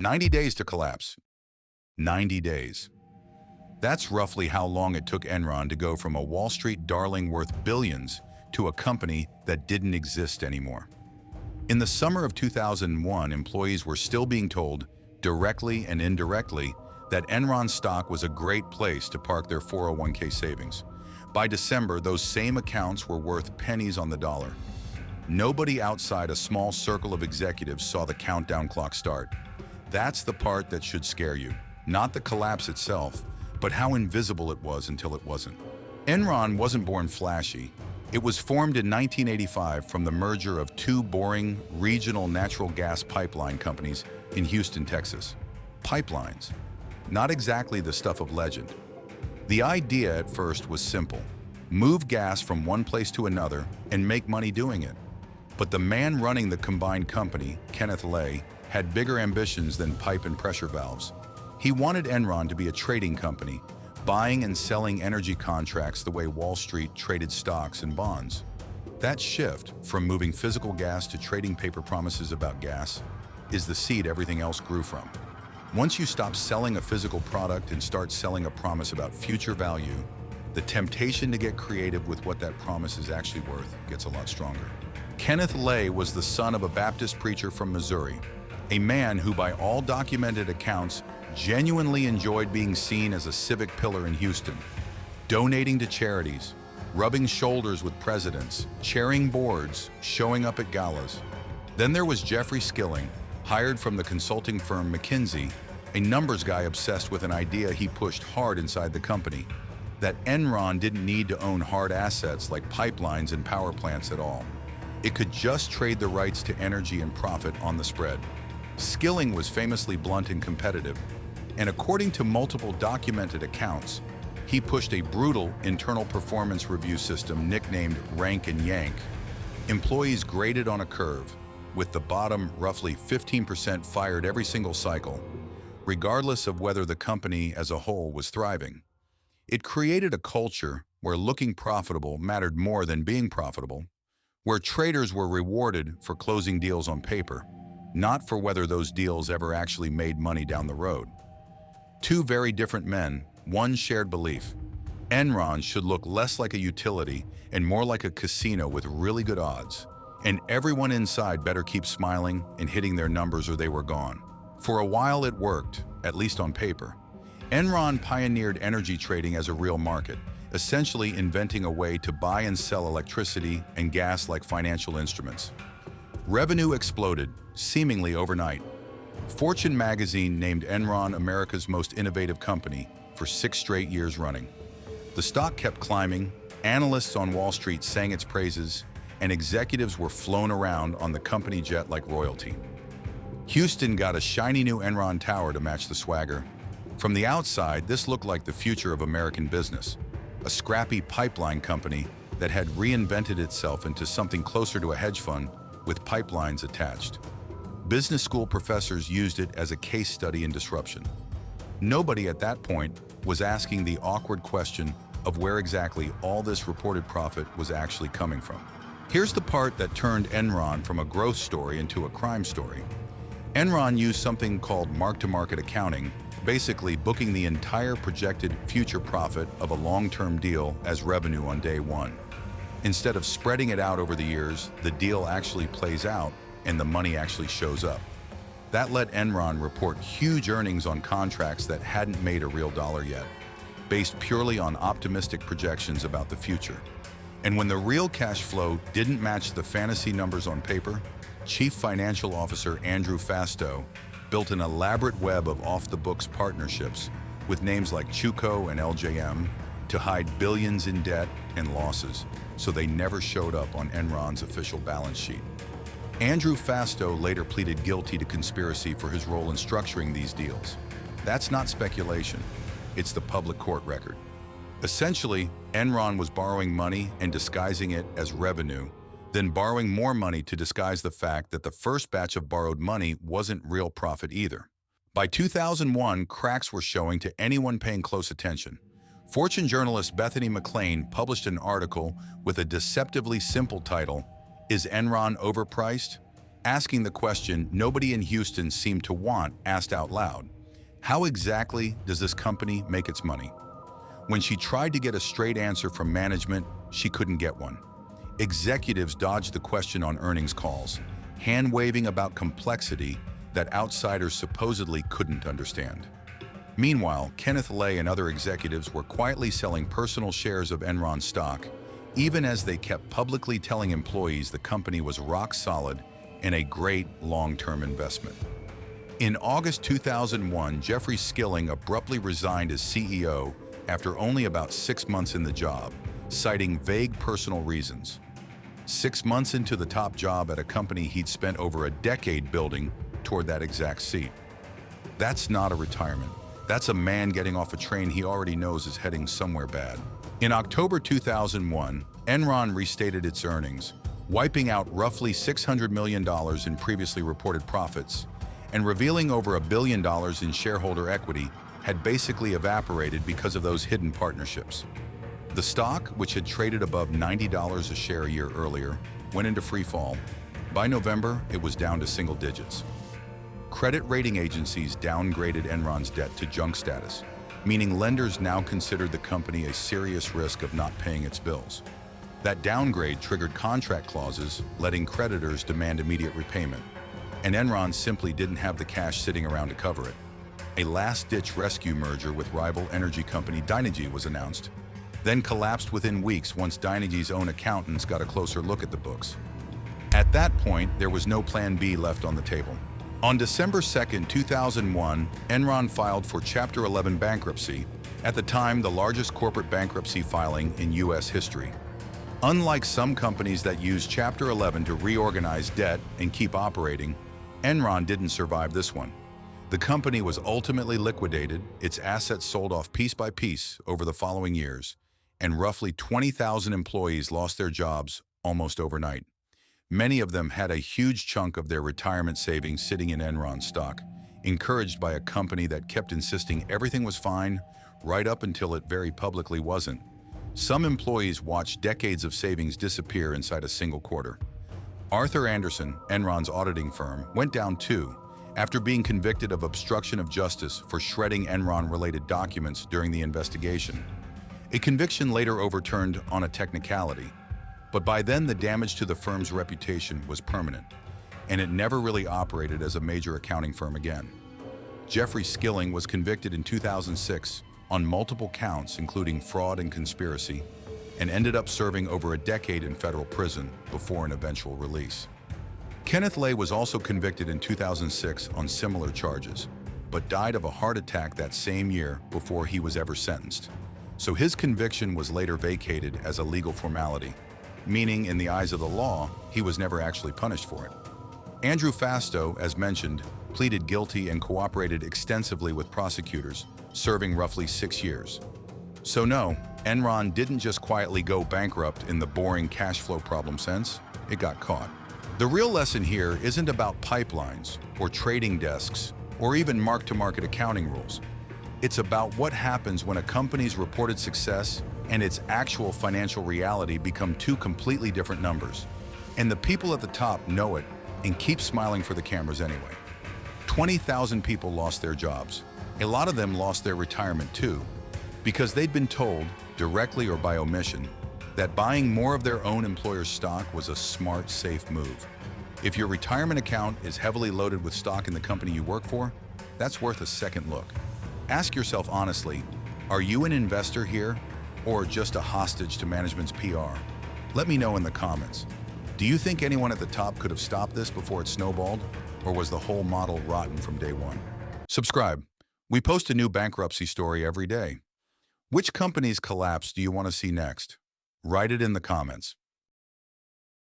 90 days to collapse. 90 days. That's roughly how long it took Enron to go from a Wall Street darling worth billions to a company that didn't exist anymore. In the summer of 2001, employees were still being told, directly and indirectly, that Enron stock was a great place to park their 401k savings. By December, those same accounts were worth pennies on the dollar. Nobody outside a small circle of executives saw the countdown clock start. That's the part that should scare you. Not the collapse itself, but how invisible it was until it wasn't. Enron wasn't born flashy. It was formed in 1985 from the merger of two boring, regional natural gas pipeline companies in Houston, Texas. Pipelines. Not exactly the stuff of legend. The idea at first was simple. Move gas from one place to another and make money doing it. But the man running the combined company, Kenneth Lay, had bigger ambitions than pipe and pressure valves. He wanted Enron to be a trading company, buying and selling energy contracts the way Wall Street traded stocks and bonds. That shift from moving physical gas to trading paper promises about gas is the seed everything else grew from. Once you stop selling a physical product and start selling a promise about future value, the temptation to get creative with what that promise is actually worth gets a lot stronger. Kenneth Lay was the son of a Baptist preacher from Missouri, a man who by all documented accounts genuinely enjoyed being seen as a civic pillar in Houston, donating to charities, rubbing shoulders with presidents, chairing boards, showing up at galas. Then there was Jeffrey Skilling, hired from the consulting firm McKinsey, a numbers guy obsessed with an idea he pushed hard inside the company, that Enron didn't need to own hard assets like pipelines and power plants at all. It could just trade the rights to energy and profit on the spread. Skilling was famously blunt and competitive, and according to multiple documented accounts, he pushed a brutal internal performance review system nicknamed Rank and Yank. Employees graded on a curve, with the bottom roughly 15% fired every single cycle, regardless of whether the company as a whole was thriving. It created a culture where looking profitable mattered more than being profitable, where traders were rewarded for closing deals on paper, not for whether those deals ever actually made money down the road. Two very different men, one shared belief. Enron should look less like a utility and more like a casino with really good odds, and everyone inside better keep smiling and hitting their numbers or they were gone. For a while it worked, at least on paper. Enron pioneered energy trading as a real market, essentially inventing a way to buy and sell electricity and gas like financial instruments. Revenue exploded, seemingly overnight. Fortune magazine named Enron America's most innovative company for 6 straight years running. The stock kept climbing, analysts on Wall Street sang its praises, and executives were flown around on the company jet like royalty. Houston got a shiny new Enron tower to match the swagger. From the outside, this looked like the future of American business, a scrappy pipeline company that had reinvented itself into something closer to a hedge fund with pipelines attached. Business school professors used it as a case study in disruption. Nobody at that point was asking the awkward question of where exactly all this reported profit was actually coming from. Here's the part that turned Enron from a growth story into a crime story. Enron used something called mark-to-market accounting, basically booking the entire projected future profit of a long-term deal as revenue on day one. Instead of spreading it out over the years, the deal actually plays out and the money actually shows up. That let Enron report huge earnings on contracts that hadn't made a real dollar yet, based purely on optimistic projections about the future. And when the real cash flow didn't match the fantasy numbers on paper, Chief Financial Officer Andrew Fastow built an elaborate web of off-the-books partnerships with names like Chuco and LJM to hide billions in debt and losses, so they never showed up on Enron's official balance sheet. Andrew Fastow later pleaded guilty to conspiracy for his role in structuring these deals. That's not speculation, it's the public court record. Essentially, Enron was borrowing money and disguising it as revenue, then borrowing more money to disguise the fact that the first batch of borrowed money wasn't real profit either. By 2001, cracks were showing to anyone paying close attention. Fortune journalist Bethany McLean published an article with a deceptively simple title, "Is Enron Overpriced?" asking the question nobody in Houston seemed to want asked out loud. How exactly does this company make its money? When she tried to get a straight answer from management, she couldn't get one. Executives dodged the question on earnings calls, hand-waving about complexity that outsiders supposedly couldn't understand. Meanwhile, Kenneth Lay and other executives were quietly selling personal shares of Enron stock, even as they kept publicly telling employees the company was rock solid and a great long-term investment. In August 2001, Jeffrey Skilling abruptly resigned as CEO after only about 6 months in the job, citing vague personal reasons. 6 months into the top job at a company he'd spent over a decade building toward that exact seat. That's not a retirement. That's a man getting off a train he already knows is heading somewhere bad. In October 2001, Enron restated its earnings, wiping out roughly $600 million in previously reported profits, and revealing over $1 billion in shareholder equity had basically evaporated because of those hidden partnerships. The stock, which had traded above $90 a share a year earlier, went into free fall. By November, it was down to single digits. Credit rating agencies downgraded Enron's debt to junk status, meaning lenders now considered the company a serious risk of not paying its bills. That downgrade triggered contract clauses, letting creditors demand immediate repayment, and Enron simply didn't have the cash sitting around to cover it. A last-ditch rescue merger with rival energy company Dynegy was announced, then collapsed within weeks once Dynegy's own accountants got a closer look at the books. At that point, there was no plan B left on the table. On December 2, 2001, Enron filed for Chapter 11 bankruptcy, at the time the largest corporate bankruptcy filing in U.S. history. Unlike some companies that use Chapter 11 to reorganize debt and keep operating, Enron didn't survive this one. The company was ultimately liquidated, its assets sold off piece by piece over the following years, and roughly 20,000 employees lost their jobs almost overnight. Many of them had a huge chunk of their retirement savings sitting in Enron stock, encouraged by a company that kept insisting everything was fine right up until it very publicly wasn't. Some employees watched decades of savings disappear inside a single quarter. Arthur Andersen, Enron's auditing firm, went down too, after being convicted of obstruction of justice for shredding Enron-related documents during the investigation. A conviction later overturned on a technicality, but by then the damage to the firm's reputation was permanent, and it never really operated as a major accounting firm again. Jeffrey Skilling was convicted in 2006 on multiple counts including fraud and conspiracy, and ended up serving over a decade in federal prison before an eventual release. Kenneth Lay was also convicted in 2006 on similar charges, but died of a heart attack that same year before he was ever sentenced. So his conviction was later vacated as a legal formality, meaning in the eyes of the law, he was never actually punished for it. Andrew Fastow, as mentioned, pleaded guilty and cooperated extensively with prosecutors, serving roughly 6 years. So no, Enron didn't just quietly go bankrupt in the boring cash flow problem sense, it got caught. The real lesson here isn't about pipelines or trading desks or even mark-to-market accounting rules. It's about what happens when a company's reported success and its actual financial reality become two completely different numbers. And the people at the top know it and keep smiling for the cameras anyway. 20,000 people lost their jobs. A lot of them lost their retirement too, because they'd been told, directly or by omission, that buying more of their own employer's stock was a smart, safe move. If your retirement account is heavily loaded with stock in the company you work for, that's worth a second look. Ask yourself honestly, are you an investor here or just a hostage to management's PR? Let me know in the comments. Do you think anyone at the top could have stopped this before it snowballed, or was the whole model rotten from day one? Subscribe. We post a new bankruptcy story every day. Which company's collapse do you want to see next? Write it in the comments.